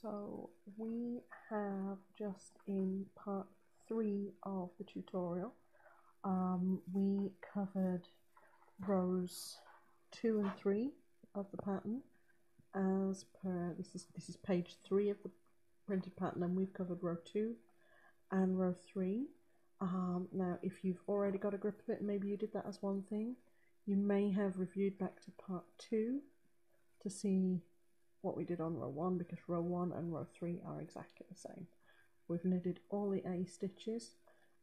So we have just in part 3 of the tutorial, we covered rows 2 and 3 of the pattern as per, this is page 3 of the printed pattern, and we've covered row 2 and row 3. Now if you've already got a grip of it, maybe you did that as one thing, you may have reviewed back to part 2 to see what we did on row 1, because row 1 and row 3 are exactly the same. We've knitted all the A stitches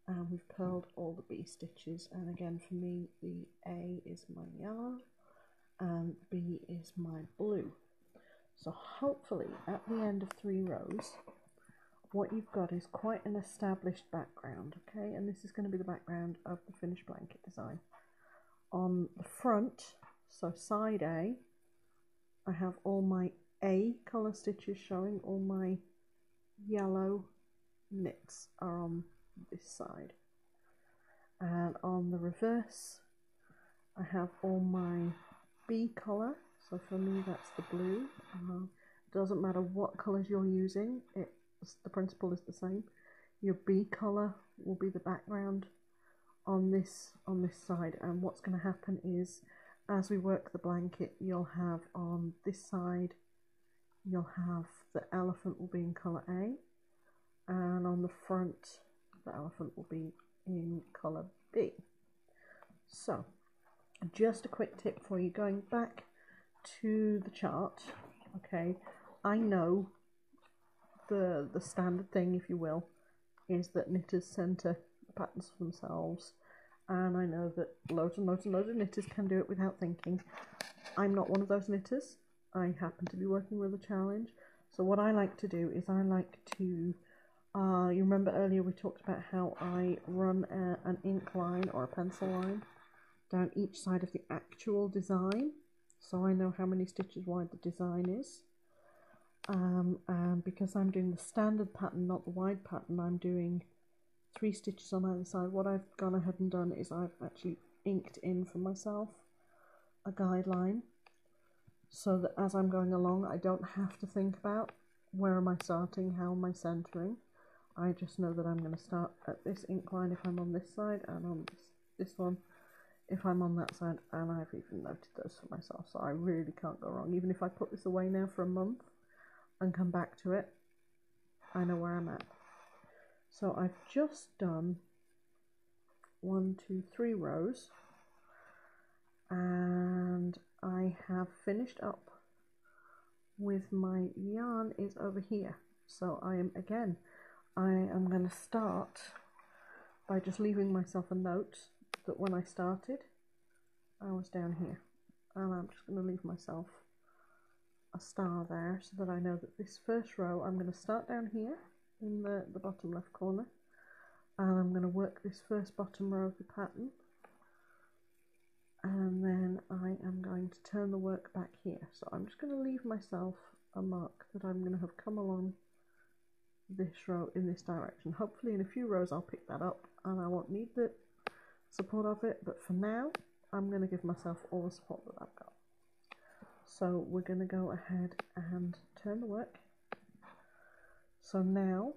and we've purled all the B stitches, and again for me the A is my yellow and B is my blue. So hopefully at the end of 3 rows what you've got is quite an established background, okay, and this is going to be the background of the finished blanket design. On the front, so side A, I have all my A colour stitches showing, all my yellow knits are on this side, and on the reverse I have all my B colour, so for me that's the blue. Doesn't matter what colours you're using, the principle is the same. Your B colour will be the background on this side, and what's going to happen is as we work the blanket, you'll have on this side, you'll have the elephant will be in colour A, and on the front the elephant will be in colour B. So just a quick tip for you going back to the chart, okay, I know the standard thing, if you will, is that knitters centre the patterns for themselves, and I know that loads and loads and loads of knitters can do it without thinking. I'm not one of those knitters. I happen to be working with a challenge, so what I like to do is I like to, you remember earlier we talked about how I run an ink line or a pencil line down each side of the actual design, so I know how many stitches wide the design is. And because I'm doing the standard pattern, not the wide pattern, I'm doing 3 stitches on either side. What I've gone ahead and done is I've actually inked in for myself a guideline, so that as I'm going along I don't have to think about where am I starting, how am I centering. I just know that I'm going to start at this ink line if I'm on this side, and on this one if I'm on that side, and I've even noted those for myself, so I really can't go wrong. Even if I put this away now for a month and come back to it, I know where I'm at. So I've just done 1, 2, 3 rows, and I have finished up with my yarn is over here. So I am going to start by just leaving myself a note that when I started I was down here, and I'm just going to leave myself a star there so that I know that this first row I'm going to start down here in the bottom left corner, and I'm going to work this first bottom row of the pattern, and then I am going to turn the work back here. So I'm just going to leave myself a mark that I'm going to have come along this row in this direction. Hopefully in a few rows I'll pick that up and I won't need the support of it, but for now I'm going to give myself all the support that I've got. So we're going to go ahead and turn the work. So now,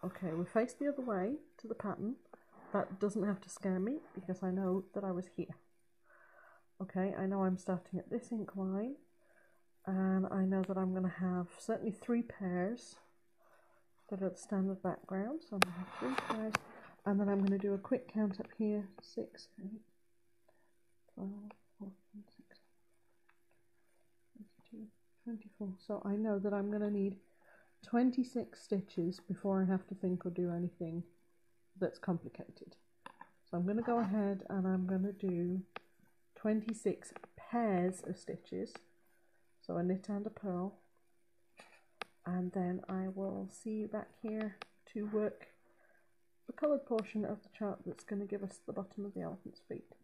okay, we face the other way to the pattern. That doesn't have to scare me because I know that I was here. Okay, I know I'm starting at this ink line, and I know that I'm going to have certainly 3 pairs that are the standard background. So I'm going to have 3 pairs, and then I'm going to do a quick count up here: 6, 8, 12, 14, 16, 22, 24. So I know that I'm going to need 26 stitches before I have to think or do anything that's complicated. So I'm going to go ahead and I'm going to do 26 pairs of stitches, so a knit and a purl, and then I will see you back here to work the coloured portion of the chart that's going to give us the bottom of the elephant's feet.